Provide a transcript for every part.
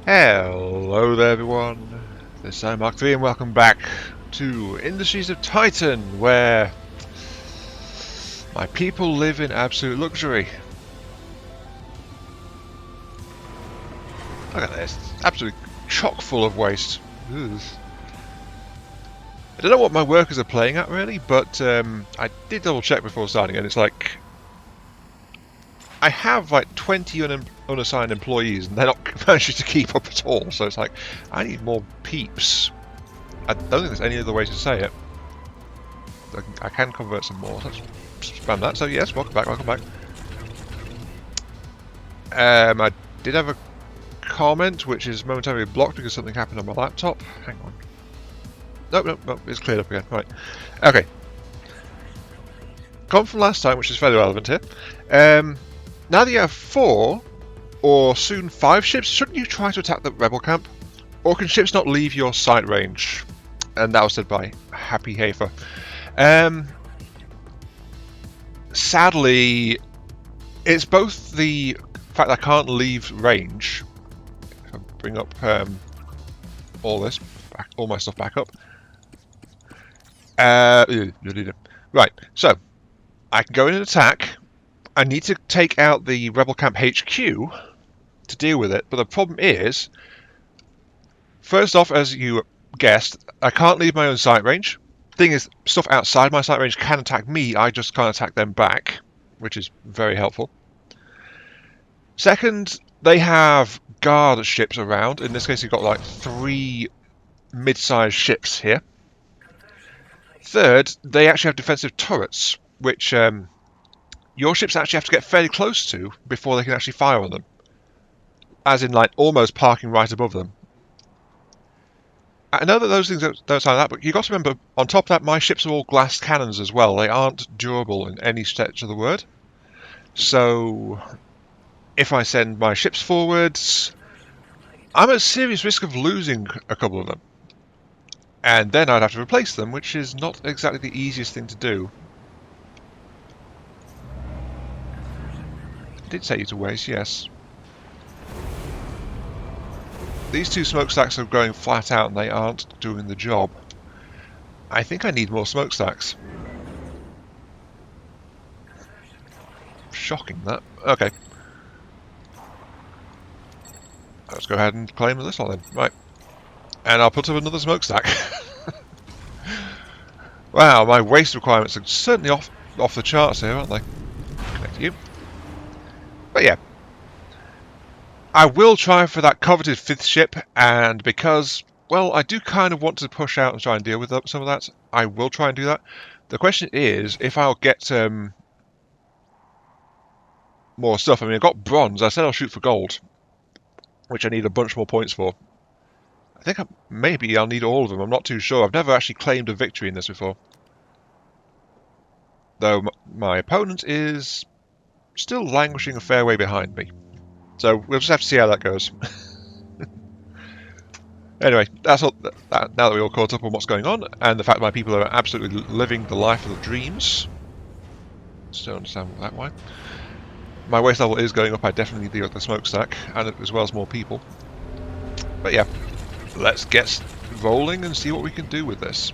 Hello there everyone, this is Mark 3 and welcome back to Industries of Titan, where my people live in absolute luxury. Look at this, it's absolutely chock full of waste. Ugh. I don't know what my workers are playing at really, but I did double check before starting and it's like I have like 20 unassigned employees and they're not managing to keep up at all, so it's like I need more peeps. I don't think there's any other way to say it. I can convert some more. Let's spam that. So yes, welcome back, welcome back. I did have a comment which is momentarily blocked because something happened on my laptop. Hang on. Nope, it's cleared up again. Right. Okay. Comment from last time, which is fairly relevant here. Now that you have 4 or soon 5 ships, shouldn't you try to attack the rebel camp? Or can ships not leave your sight range? And that was said by Happy Hafer. Sadly, it's both the fact that I can't leave range. If I bring up all my stuff back up. Right, so I can go in and attack. I need to take out the rebel camp HQ to deal with it, but the problem is, first off, as you guessed, I can't leave my own sight range. Thing is, stuff outside my sight range can attack me, I just can't attack them back, which is very helpful. Second, they have guard ships around. In this case, you've got like 3 mid-sized ships here. Third, they actually have defensive turrets, which your ships actually have to get fairly close to before they can actually fire on them. As in, like, almost parking right above them. I know that those things don't sound like that, but you've got to remember, on top of that, my ships are all glass cannons as well. They aren't durable in any stretch of the word. So, if I send my ships forwards, I'm at serious risk of losing a couple of them. And then I'd have to replace them, which is not exactly the easiest thing to do. I did say you to waste, yes. These 2 smokestacks are going flat out and they aren't doing the job. I think I need more smokestacks. Shocking that. Okay. Let's go ahead and claim this one then. Right. And I'll put up another smokestack. Wow, my waste requirements are certainly off the charts here, aren't they? Connect to you. But yeah. I will try for that coveted 5th ship, and because, well, I do kind of want to push out and try and deal with some of that, I will try and do that. The question is, if I'll get more stuff. I mean, I got bronze. I said I'll shoot for gold, which I need a bunch more points for. I think maybe I'll need all of them. I'm not too sure. I've never actually claimed a victory in this before. Though my opponent is still languishing a fair way behind me. So we'll just have to see how that goes. Anyway, that's all. Now that we all caught up on what's going on, and the fact that my people are absolutely living the life of their dreams. Still understand why. My waste level is going up. I definitely need the smokestack, and as well as more people. But yeah, let's get rolling and see what we can do with this.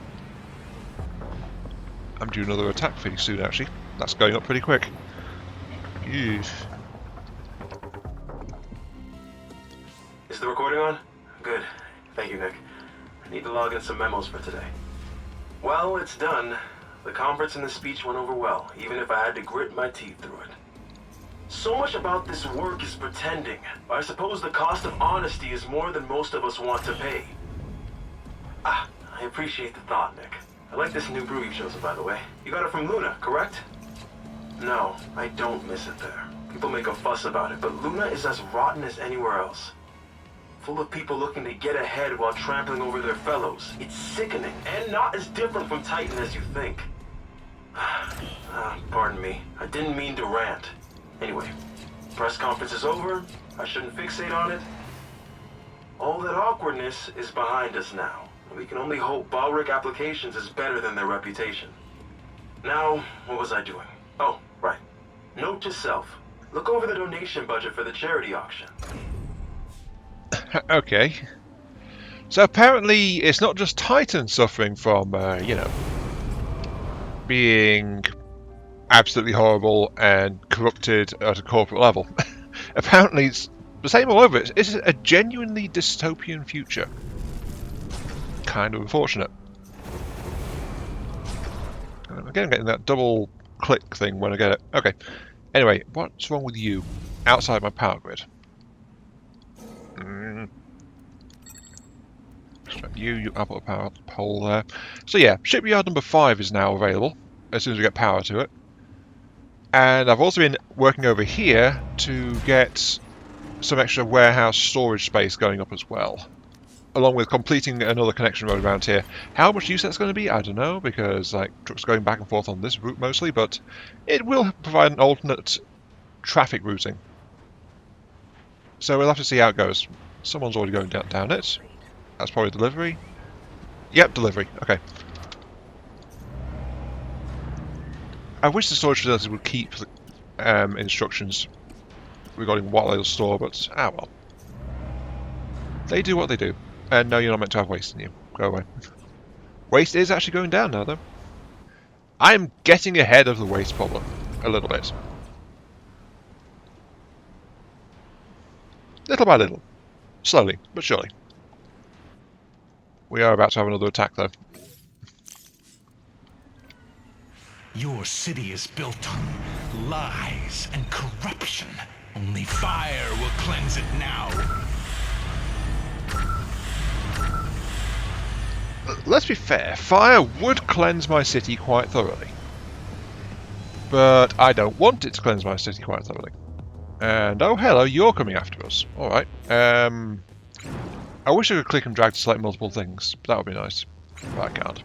I'm due another attack pretty soon, actually. That's going up pretty quick. Eesh. Is the recording on? Good. Thank you, Nick. I need to log in some memos for today. Well, it's done. The conference and the speech went over well, even if I had to grit my teeth through it. So much about this work is pretending. I suppose the cost of honesty is more than most of us want to pay. I appreciate the thought, Nick. I like this new brew you've chosen, by the way. You got it from Luna, correct? No, I don't miss it there. People make a fuss about it, but Luna is as rotten as anywhere else. Full of people looking to get ahead while trampling over their fellows. It's sickening, and not as different from Titan as you think. Pardon me. I didn't mean to rant. Anyway, press conference is over. I shouldn't fixate on it. All that awkwardness is behind us now. We can only hope Balric Applications is better than their reputation. Now, what was I doing? Oh, right. Note to self. Look over the donation budget for the charity auction. Okay. So apparently it's not just Titans suffering from, you know, being absolutely horrible and corrupted at a corporate level. Apparently it's the same all over. It's a genuinely dystopian future. Kind of unfortunate. Again, I'm getting that double click thing when I get it. Okay. Anyway, what's wrong with you? Outside my power grid. You I'll put a power pole there. So yeah, shipyard number 5 is now available as soon as we get power to it. And I've also been working over here to get some extra warehouse storage space going up as well, along with completing another connection road around here. How much use that's going to be, I don't know, because like trucks going back and forth on this route mostly, but it will provide an alternate traffic routing. So we'll have to see how it goes. Someone's already going down it. That's probably delivery. Yep, delivery. Okay. I wish the storage facilities would keep instructions regarding what they'll store, but well. They do what they do. And no, you're not meant to have waste in you. Go away. Waste is actually going down now, though. I'm getting ahead of the waste problem. A little bit. Little by little. Slowly, but surely. We are about to have another attack, though. Your city is built on lies and corruption. Only fire will cleanse it now. Let's be fair, fire would cleanse my city quite thoroughly. But I don't want it to cleanse my city quite thoroughly. And oh hello, you're coming after us. Alright. I wish I could click and drag to select multiple things. That would be nice. But I can't.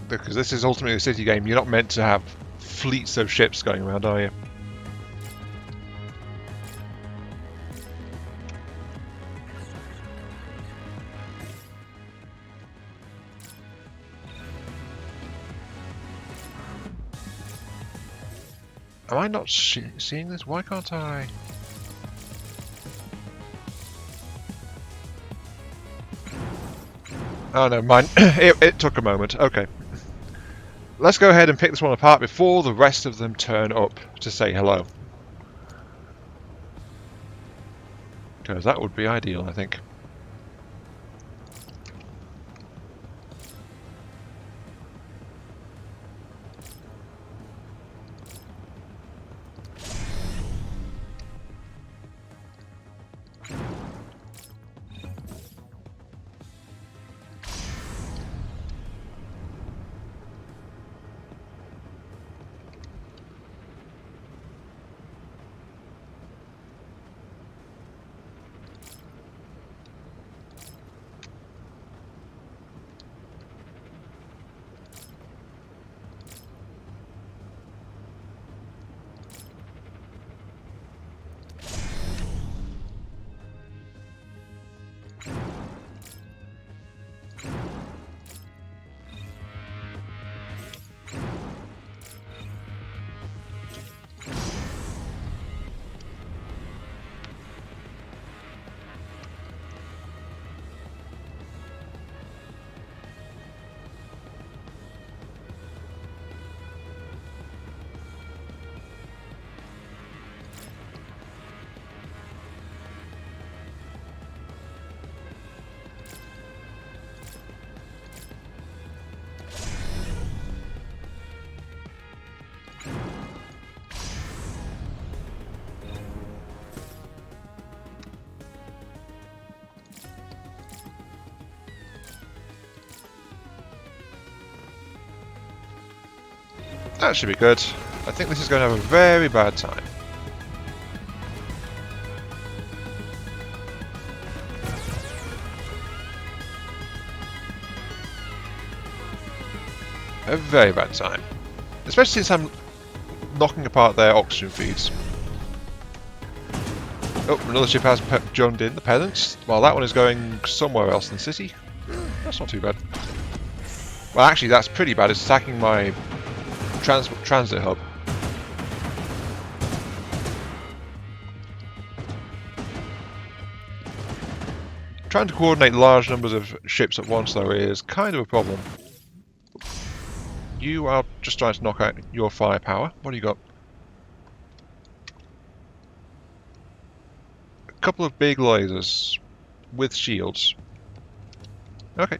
Because this is ultimately a city game, you're not meant to have fleets of ships going around, are you? Am I not seeing this? Why can't I? Oh no, mine. It took a moment. Okay. Let's go ahead and pick this one apart before the rest of them turn up to say hello. Because that would be ideal, I think. That should be good. I think this is going to have a very bad time. A very bad time. Especially since I'm knocking apart their oxygen feeds. Oh, another ship has joined in, the Peasants. While that one is going somewhere else in the city. That's not too bad. Well, actually, that's pretty bad. It's attacking my transit hub. Trying to coordinate large numbers of ships at once, though, is kind of a problem. You are just trying to knock out your firepower. What do you got? A couple of big lasers with shields. Okay.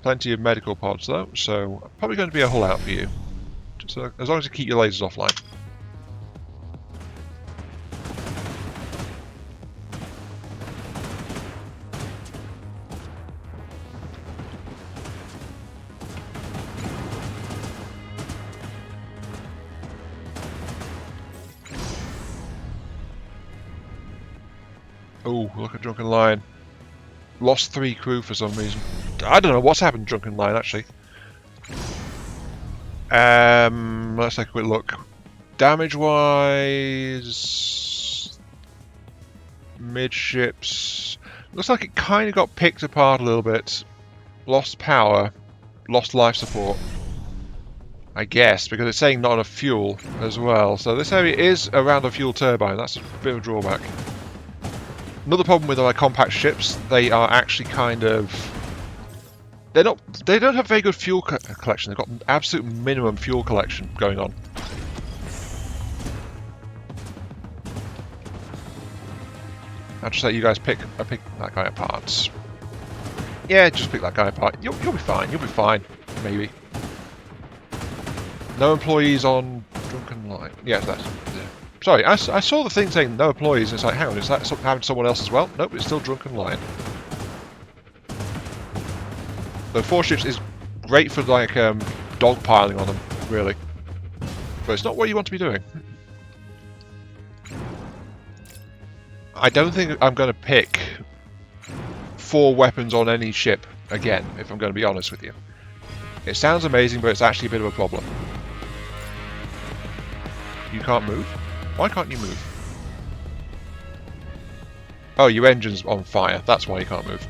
Plenty of medical pods, though, so probably going to be a hull out for you. So, as long as you keep your lasers offline. Oh, look at Drunken Lion. Lost 3 crew for some reason. I don't know what's happened to Drunken Lion, actually. Let's take a quick look. Damage-wise... Midships... Looks like it kind of got picked apart a little bit. Lost power. Lost life support. I guess, because it's saying not enough fuel as well. So this area is around a fuel turbine. That's a bit of a drawback. Another problem with my compact ships, they are actually kind of... They don't have very good fuel collection. They've got absolute minimum fuel collection going on. I'll just let you guys pick that guy apart. Yeah, just pick that guy apart. You'll be fine. You'll be fine. Maybe. No employees on Drunken Lion. Yes, that's... Yeah. Sorry, I saw the thing saying no employees, and it's like, hang on, is that happening to someone else as well? Nope, it's still Drunken Lion. So 4 ships is great for, like, dogpiling on them, really. But it's not what you want to be doing. I don't think I'm going to pick 4 weapons on any ship again, if I'm going to be honest with you. It sounds amazing, but it's actually a bit of a problem. You can't move? Why can't you move? Oh, your engine's on fire. That's why you can't move.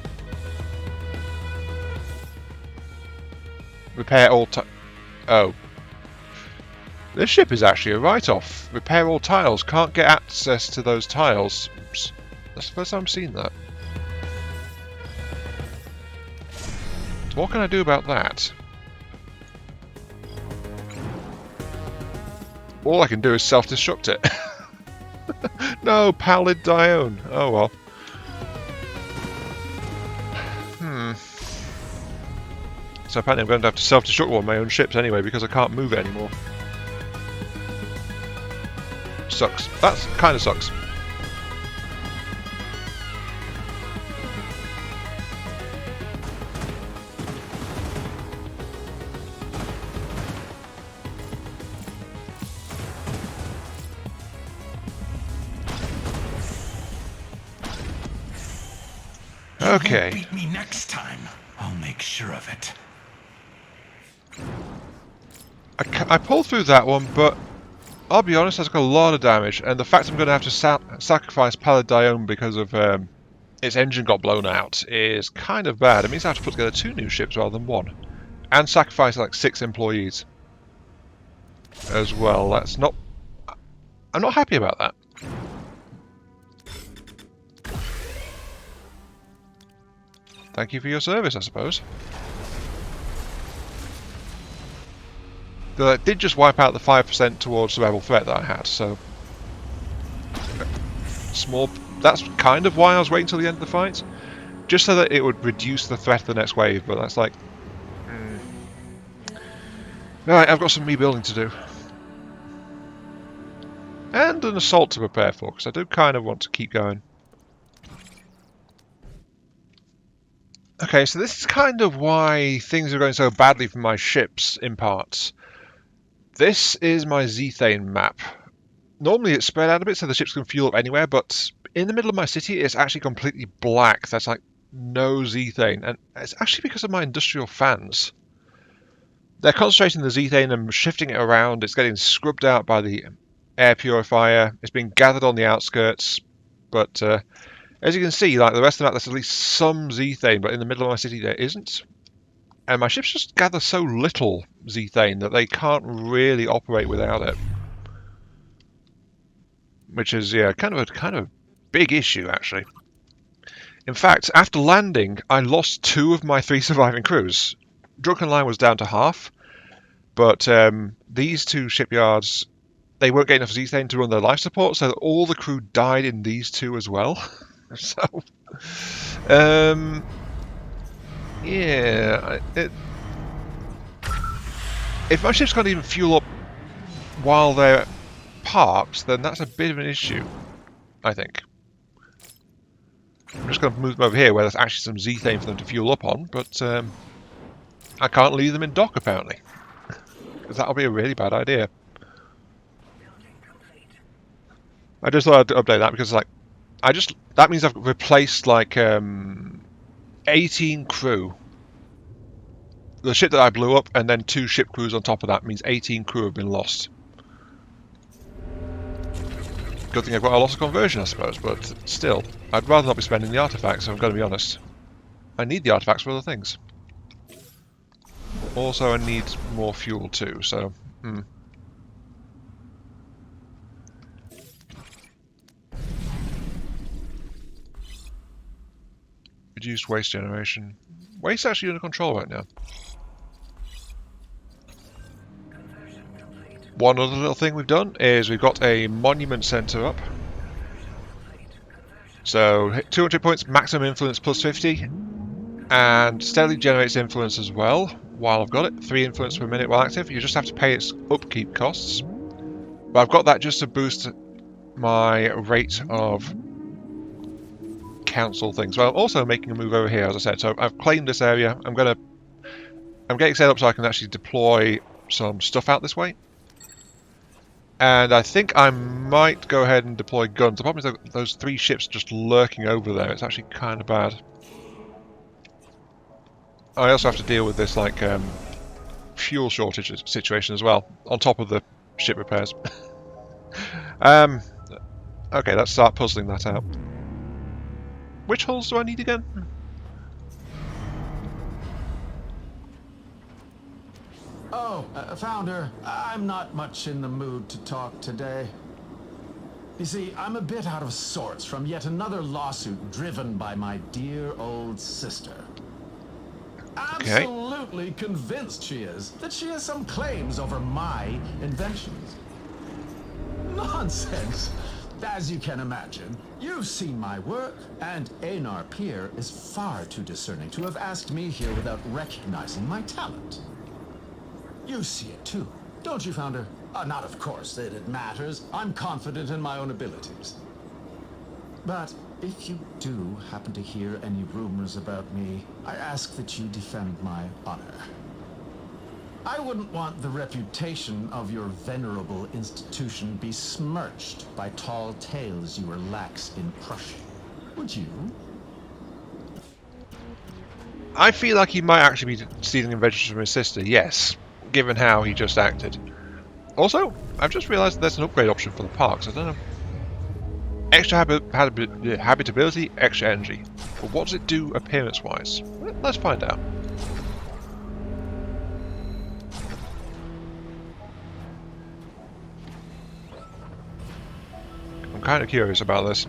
Repair all Oh. This ship is actually a write-off. Repair all tiles. Can't get access to those tiles. Oops. That's the first time I've seen that. So what can I do about that? All I can do is self-destruct it. No, Pallid Dione. Oh well. So apparently I'm going to have to self-destruct one of my own ships anyway because I can't move it anymore. Sucks. That kind of sucks. Okay. You won't beat me next time. I'll make sure of it. I pulled through that one, but I'll be honest, that's got a lot of damage, and the fact I'm going to have to sacrifice Pallid Dione because of its engine got blown out is kind of bad. It means I have to put together 2 new ships rather than 1, and sacrifice like 6 employees as well. That's not... I'm not happy about that. Thank you for your service, I suppose. Though it did just wipe out the 5% towards the rebel threat that I had, so... Small... That's kind of why I was waiting till the end of the fight. Just so that it would reduce the threat of the next wave, but that's like... Right, I've got some rebuilding to do. And an assault to prepare for, because I do kind of want to keep going. Okay, so this is kind of why things are going so badly for my ships, in parts. This is my Zethane map. Normally it's spread out a bit so the ships can fuel up anywhere, but in the middle of my city it's actually completely black. There's like no Zethane, and it's actually because of my industrial fans. They're concentrating the Zethane and shifting it around. It's getting scrubbed out by the air purifier. It's been gathered on the outskirts, but as you can see, like the rest of the map, there's at least some zethane, but in the middle of my city there isn't. And my ships just gather so little zethane that they can't really operate without it. Which is, yeah, kind of a big issue, actually. In fact, after landing, I lost 2 of my 3 surviving crews. Drunken Lion was down to half, but these 2 shipyards, they weren't getting enough zethane to run their life support, so all the crew died in these 2 as well. So, yeah, if my ships can't even fuel up while they're parked, then that's a bit of an issue, I think. I'm just going to move them over here where there's actually some zethane for them to fuel up on, but I can't leave them in dock apparently, because that'll be a really bad idea. I just thought I'd update that because, like, that means I've replaced like 18 crew. The ship that I blew up, and then 2 ship crews on top of that means 18 crew have been lost. Good thing I've got a loss of conversion, I suppose, but still, I'd rather not be spending the artifacts, if I'm going to be honest. I need the artifacts for other things. Also, I need more fuel too, so... Reduced waste generation. Waste actually under control right now. One other little thing we've done is we've got a monument centre up. So 200 points, maximum influence plus 50, and steadily generates influence as well while I've got it. 3 influence per minute while active. You just have to pay its upkeep costs. But I've got that just to boost my rate of council things. Well, I'm also making a move over here, as I said. So I've claimed this area. I'm getting set up so I can actually deploy some stuff out this way. And I think I might go ahead and deploy guns. The problem is those 3 ships just lurking over there. It's actually kind of bad. I also have to deal with this like fuel shortage situation as well, on top of the ship repairs. Okay, let's start puzzling that out. Which hulls do I need again? Oh, Founder, I'm not much in the mood to talk today. You see, I'm a bit out of sorts from yet another lawsuit driven by my dear old sister. Okay. Absolutely convinced she is that she has some claims over my inventions. Nonsense! As you can imagine, you've seen my work, and Einar Pier is far too discerning to have asked me here without recognizing my talent. You see it too, don't you, Founder? Not of course that it matters. I'm confident in my own abilities. But if you do happen to hear any rumors about me, I ask that you defend my honor. I wouldn't want the reputation of your venerable institution besmirched by tall tales you were lax in crushing. Would you? I feel like he might actually be stealing inventions from his sister, yes, given how he just acted. Also, I've just realised there's an upgrade option for the parks, I don't know. Extra habitability, extra energy. But what does it do appearance-wise? Let's find out. I'm kind of curious about this.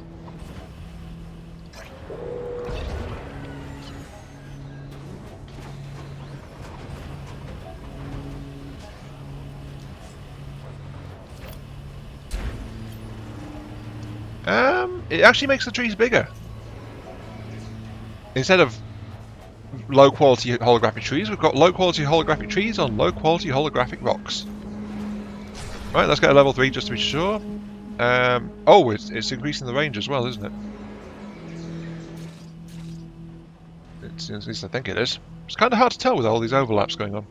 It actually makes the trees bigger. Instead of low quality holographic trees, we've got low quality holographic trees on low quality holographic rocks. Right, let's get a level 3 just to be sure. Oh, it's increasing the range as well, isn't it? At least I think it is. It's kind of hard to tell with all these overlaps going on.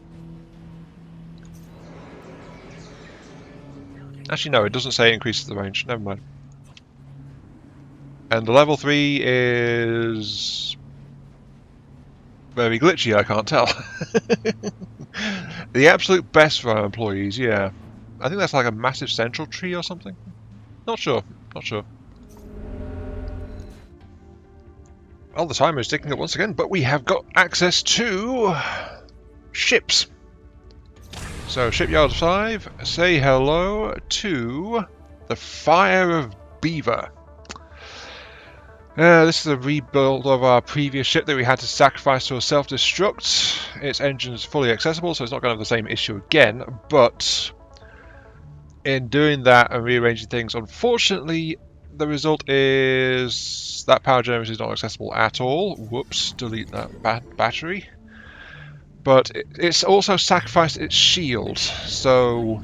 Actually, no, it doesn't say it increases the range. Never mind. And the level 3 is very glitchy, I can't tell. The absolute best for our employees, yeah. I think that's like a massive central tree or something. Not sure. Not sure. Well, the timer is ticking up once again, but we have got access to ships. So, Shipyard 5, say hello to the Fire of Beaver. This is a rebuild of our previous ship that we had to sacrifice to a self-destruct. Its engine's fully accessible, so it's not going to have the same issue again, but in doing that and rearranging things, unfortunately, the result is that power generator is not accessible at all. Whoops, delete that battery. But it's also sacrificed its shield, so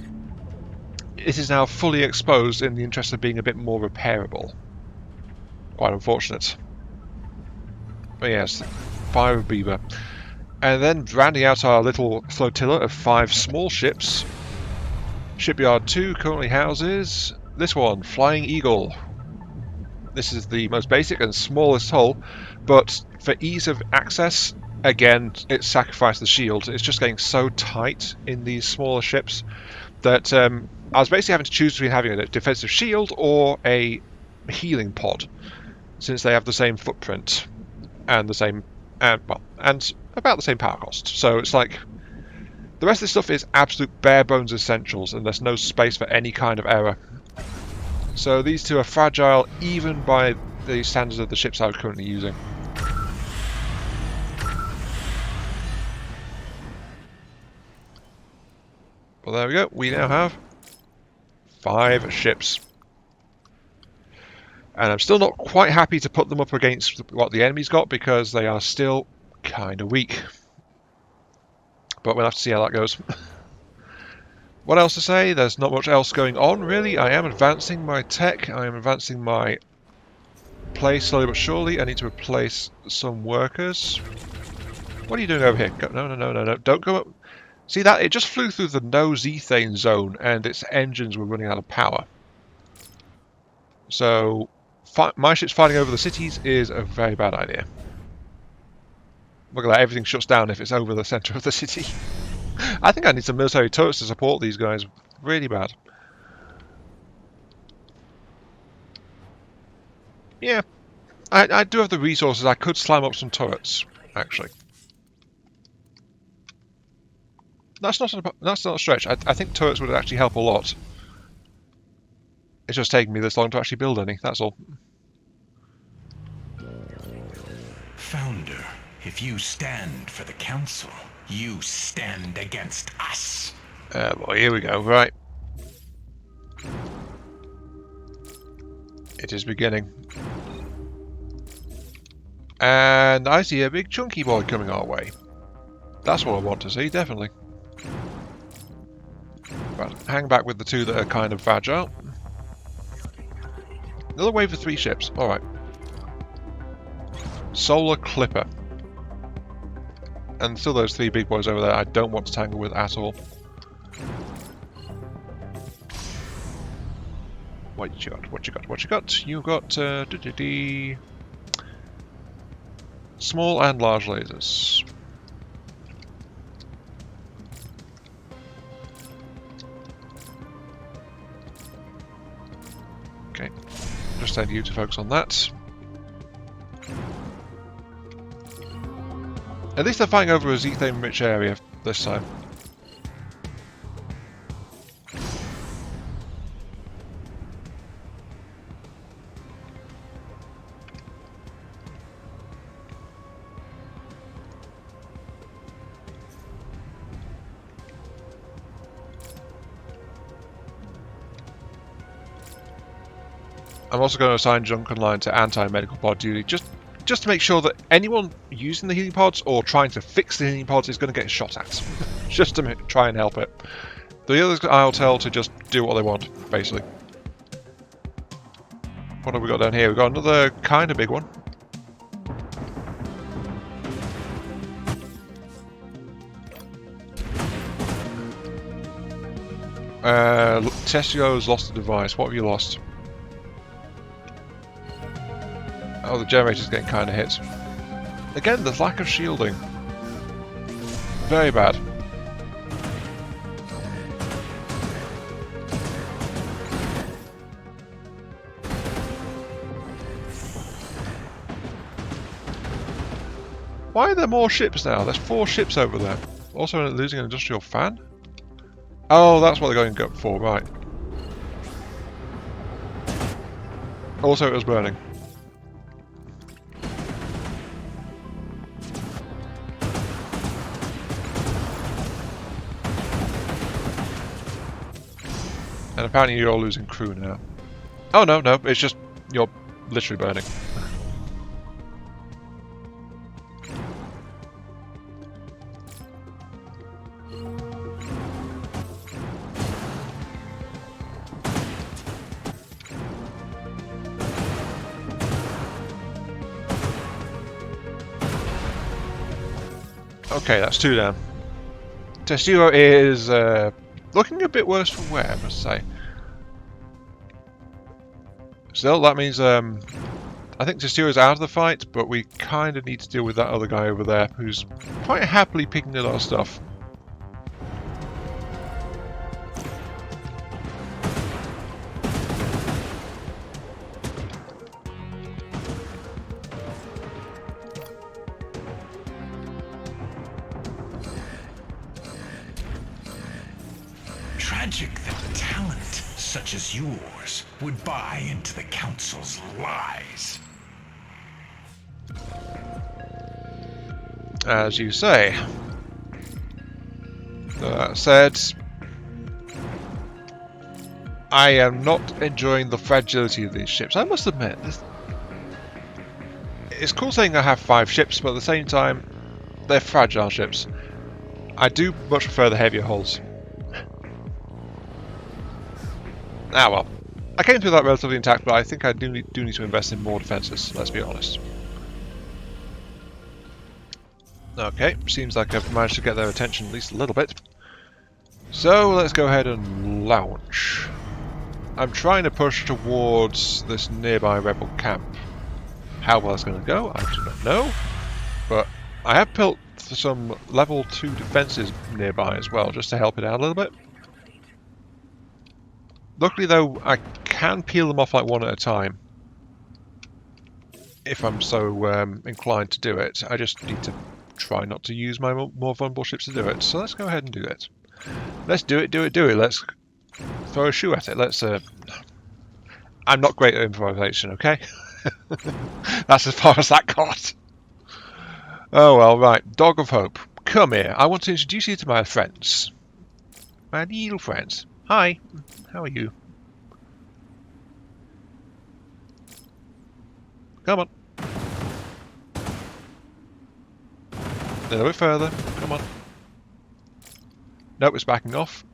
it is now fully exposed in the interest of being a bit more repairable. Quite unfortunate. But yes, Fire of Beaver. And then rounding out our little flotilla of 5 small ships, Shipyard 2 currently houses this one, Flying Eagle. This is the most basic and smallest hull, but for ease of access, again, it sacrificed the shield. It's just getting so tight in these smaller ships that I was basically having to choose between having a defensive shield or a healing pod, since they have the same footprint and the same, and about the same power cost. So it's like the rest of this stuff is absolute bare bones essentials, and there's no space for any kind of error. So these two are fragile even by the standards of the ships I'm currently using. Well, there we go. We now have 5 ships. And I'm still not quite happy to put them up against what the enemy's got, because they are still kind of weak. But we'll have to see how that goes. What else to say? There's not much else going on, really. I am advancing my tech. I am advancing my place slowly but surely. I need to replace some workers. What are you doing over here? No. Don't go up. See that? It just flew through the no ethane zone, and its engines were running out of power. So my ships fighting over the cities is a very bad idea. Look at that, everything shuts down if it's over the centre of the city. I think I need some military turrets to support these guys really bad. Yeah, I do have the resources. I could slam up some turrets, actually. That's not a stretch. I think turrets would actually help a lot. It's just taking me this long to actually build any, that's all. Founder, if you stand for the council, you stand against us. Well, here we go, right. It is beginning. And I see a big chunky boy coming our way. That's what I want to see, definitely. But hang back with the 2 that are kind of fragile. Another wave of 3 ships, alright. Solar Clipper. And still those 3 big boys over there I don't want to tangle with at all. What you got? What you got? What you got? You got small and large lasers. Okay, just send you to focus on that. At least they're fighting over a ethane-rich area this time. I'm also going to assign Junk and Line to anti-medical pod duty, just to make sure that anyone using the healing pods or trying to fix the healing pods is going to get shot at. Just to try and help it. The others I'll tell to just do what they want, basically. What have we got down here? We've got another kind of big one. Testio's lost a device. What have you lost? Oh, the generator's getting kind of hit. Again, the lack of shielding. Very bad. Why are there more ships now? There's 4 ships over there. Also losing an industrial fan? Oh, that's what they're going to go for, right. Also, it was burning. And apparently you're losing crew now. Oh no, no, it's just you're literally burning. Okay, that's 2 down. Testero is looking a bit worse for wear, I must say. Still, that means I think Testero's out of the fight, but we kind of need to deal with that other guy over there who's quite happily picking at our stuff. Tragic that talent such as yours would buy into the Council's lies. As you say. That said, I am not enjoying the fragility of these ships. I must admit, it's cool saying I have 5 ships, but at the same time, they're fragile ships. I do much prefer the heavier hulls. Ah well, I came through that relatively intact, but I think I do need to invest in more defences, let's be honest. Okay, seems like I've managed to get their attention at least a little bit. So let's go ahead and launch. I'm trying to push towards this nearby rebel camp. How well it's going to go, I do not know. But I have built some level 2 defences nearby as well, just to help it out a little bit. Luckily though, I can peel them off like one at a time. If I'm so inclined to do it. I just need to try not to use my more vulnerable ships to do it. So let's go ahead and do it. Let's do it, do it, do it. Let's throw a shoe at it. Let's... I'm not great at improvisation, okay? That's as far as that got. Oh well, right. Dog of Hope. Come here. I want to introduce you to my friends. My little friends. Hi. How are you? Come on. A little bit further. Come on. Nope, it's backing off.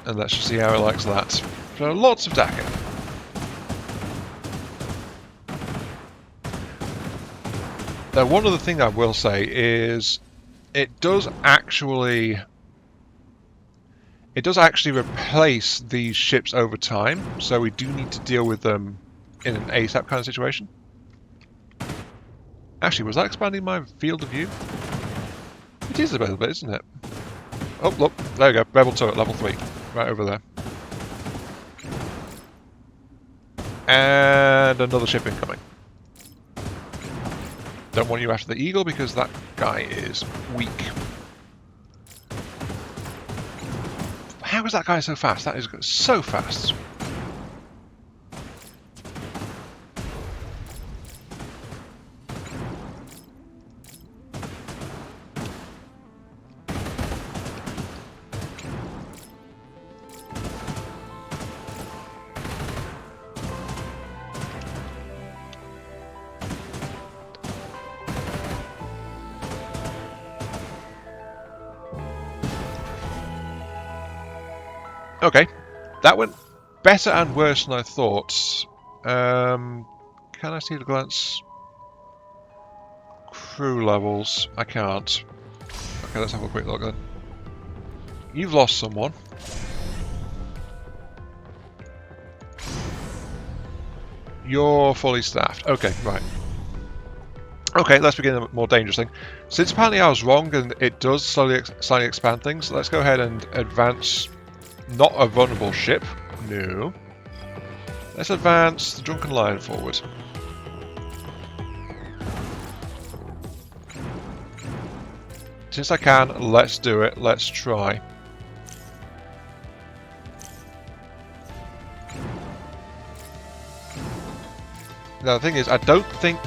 And let's just see how it likes that. So lots of Dakar. Now, one other thing I will say is it does actually replace these ships over time, so we do need to deal with them in an ASAP kind of situation. Actually, was that expanding my field of view? It is a little bit, isn't it? Oh, look, there we go. Rebel turret, level 3. Right over there. And another ship incoming. Don't want you after the Eagle because that guy is weak. How is that guy so fast? That is so fast. Okay, that went better and worse than I thought. Can I see at a glance? Crew levels. I can't. Okay, let's have a quick look then. You've lost someone. You're fully staffed. Okay, right. Okay, let's begin the more dangerous thing. Since apparently I was wrong and it does slightly expand things, let's go ahead and advance. Not a vulnerable ship. No. Let's advance the Drunken Lion forward. Since I can, let's do it. Let's try. Now the thing is, I don't think...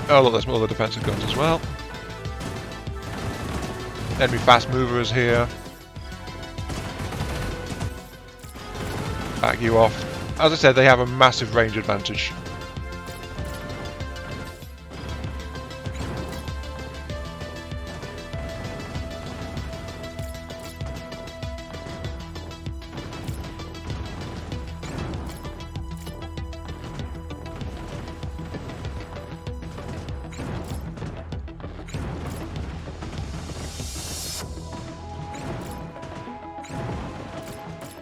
Oh look, there's more of the defensive guns as well. Enemy fast movers here. Back you off. As I said, they have a massive range advantage.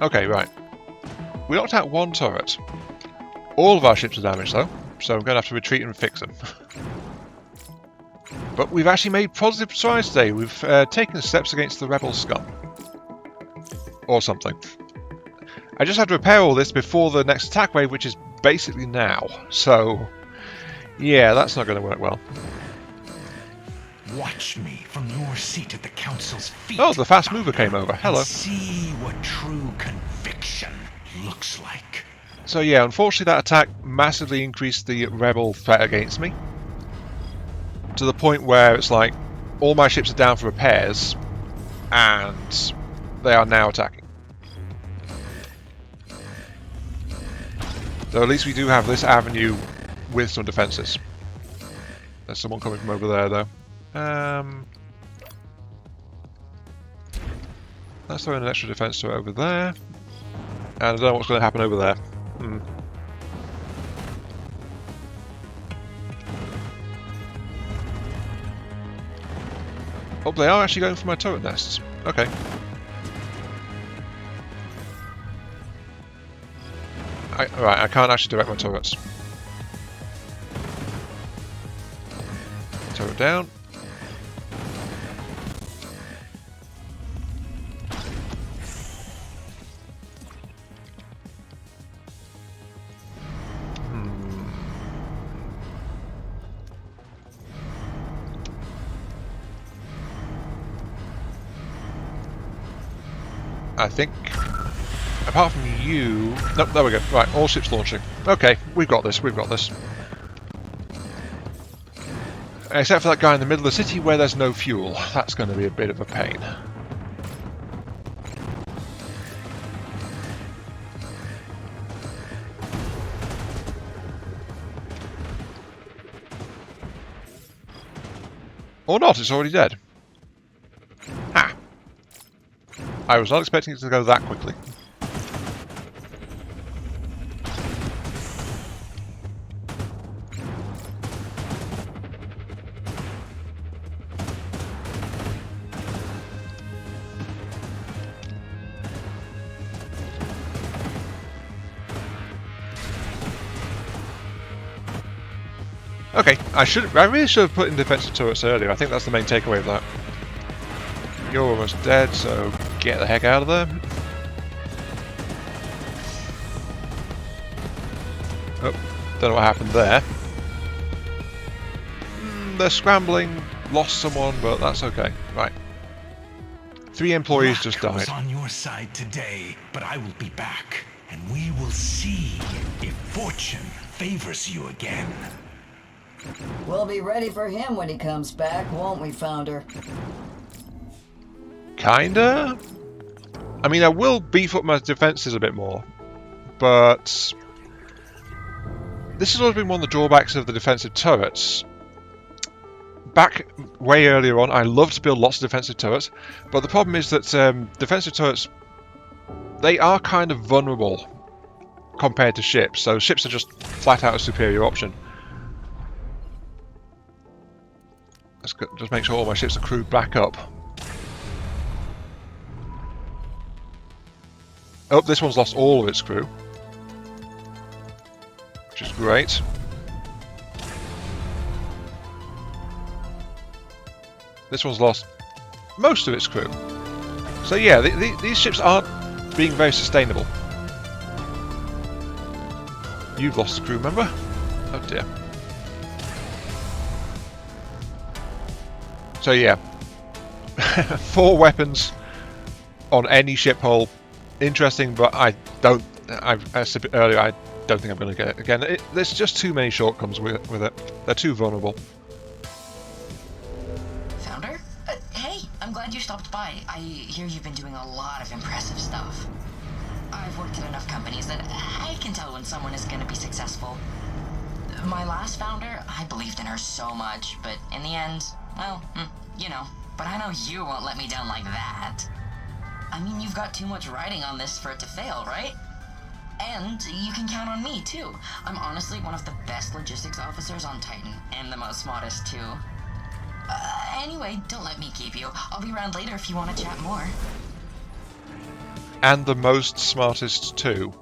Okay, right. We knocked out one turret. All of our ships are damaged though, so I'm going to have to retreat and fix them. But we've actually made positive strides today. We've taken steps against the rebel scum. Or something. I just have to repair all this before the next attack wave, which is basically now. So, yeah, that's not going to work well. Watch me from your seat at the council's feet. Oh, the fast mover came over. Hello. See what true conviction looks like. So yeah, unfortunately that attack massively increased the rebel threat against me. To the point where it's like, all my ships are down for repairs, and they are now attacking. So at least we do have this avenue with some defences. There's someone coming from over there though. Let's throw in an extra defense to it over there. And I don't know what's going to happen over there. Oh, they are actually going for my turret nests. Okay. Right, I can't actually direct my turrets. Turret down. I think, apart from you... Nope, there we go. Right, all ships launching. Okay, we've got this, we've got this. Except for that guy in the middle of the city where there's no fuel. That's going to be a bit of a pain. Or not, it's already dead. Ha! I was not expecting it to go that quickly. Okay, I really should have put in defensive turrets earlier. I think that's the main takeaway of that. You're almost dead, so get the heck out of there. Oh, don't know what happened there. They're scrambling, lost someone, but that's okay. Right. 3 employees just died. I was on your side today, but I will be back, and we will see if fortune favors you again. We'll be ready for him when he comes back, won't we, Founder? Kinda? I mean, I will beef up my defences a bit more, but this has always been one of the drawbacks of the defensive turrets. Back way earlier on, I loved to build lots of defensive turrets, but the problem is that defensive turrets, they are kind of vulnerable compared to ships, so ships are just flat out a superior option. Let's just make sure all my ships are crewed back up. Oh, this one's lost all of its crew, which is great. This one's lost most of its crew. So yeah, these ships aren't being very sustainable. You've lost a crew member. Oh dear. So yeah, 4 weapons on any ship hull. Interesting, but I said earlier, I don't think I'm going to get it again. There's just too many shortcomings with it. They're too vulnerable. Founder? Hey, I'm glad you stopped by. I hear you've been doing a lot of impressive stuff. I've worked at enough companies that I can tell when someone is going to be successful. My last founder, I believed in her so much, but in the end, well, you know. But I know you won't let me down like that. I mean, you've got too much riding on this for it to fail, right? And you can count on me, too. I'm honestly one of the best logistics officers on Titan, and the most smartest, too. Anyway, don't let me keep you. I'll be around later if you want to chat more. And the most smartest, too.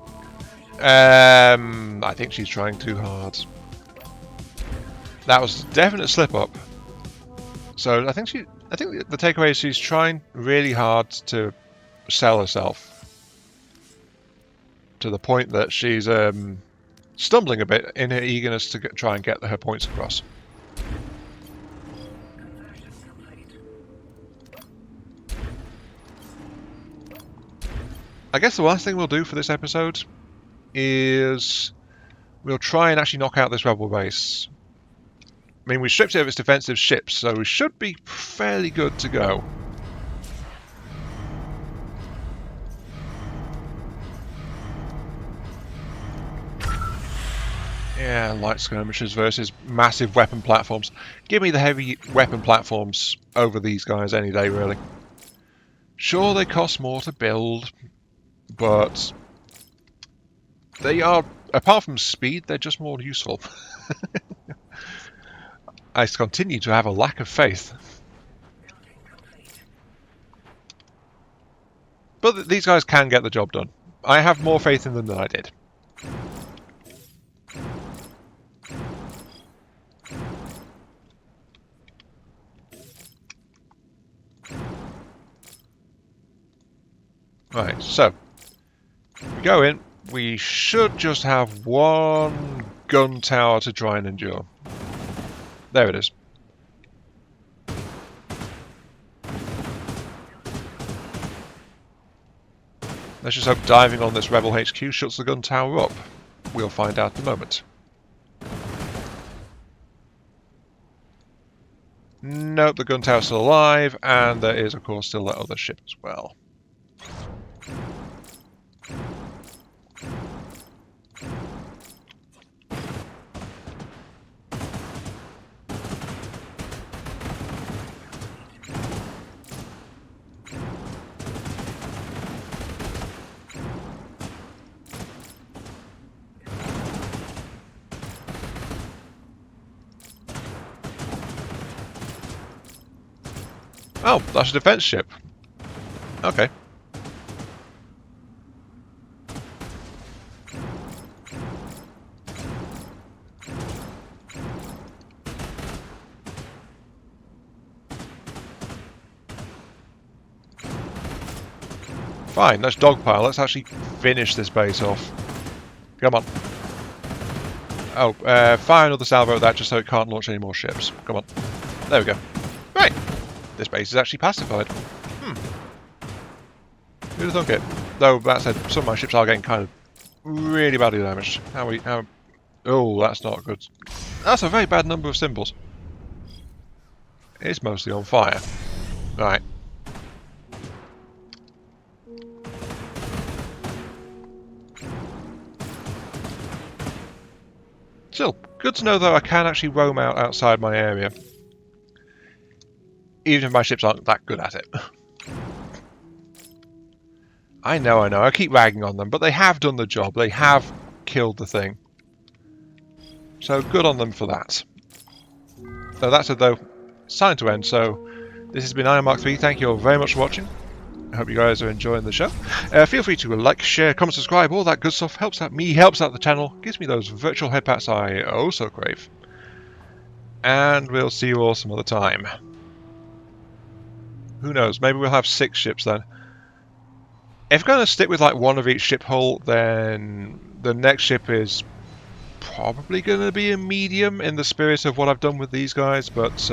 I think she's trying too hard. That was a definite slip-up. So I think the takeaway is she's trying really hard to sell herself. To the point that she's stumbling a bit in her eagerness to try and get her points across. I guess the last thing we'll do for this episode is we'll try and actually knock out this rebel base. I mean, we stripped it of its defensive ships, so we should be fairly good to go. Yeah, light skirmishers versus massive weapon platforms. Give me the heavy weapon platforms over these guys any day, really. Sure, they cost more to build, but they are, apart from speed, they're just more useful. I continue to have a lack of faith. But these guys can get the job done. I have more faith in them than I did. Right, so we go in. We should just have one gun tower to try and endure. There it is. Let's just hope diving on this Rebel HQ shuts the gun tower up. We'll find out in a moment. Nope, the gun tower's still alive, and there is, of course, still that other ship as well. Oh, that's a defense ship. Okay. Fine, let's dogpile. Let's actually finish this base off. Come on. Oh, fire another salvo at that just so it can't launch any more ships. Come on. There we go. Right. This base is actually pacified. Who'd have thunk it? Though, that said, some of my ships are getting kind of really badly damaged. Oh, that's not good. That's a very bad number of symbols. It's mostly on fire. Right. Still, good to know though I can actually roam out outside my area. Even if my ships aren't that good at it. I know, I keep ragging on them, but they have done the job. They have killed the thing. So good on them for that. So that's it though. It's time to end, so this has been Iron Mark 3. Thank you all very much for watching. I hope you guys are enjoying the show. Feel free to like, share, comment, subscribe, all that good stuff. Helps out me, helps out the channel, gives me those virtual head pats I oh so crave. And we'll see you all some other time. Who knows, maybe we'll have 6 ships then. If we're going to stick with like one of each ship hull, then the next ship is probably going to be a medium in the spirit of what I've done with these guys, but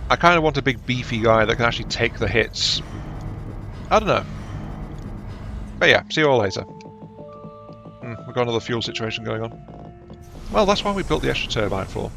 I kind of want a big beefy guy that can actually take the hits. I don't know. But yeah, see you all later. We've got another fuel situation going on. Well, that's why we built the extra turbine for.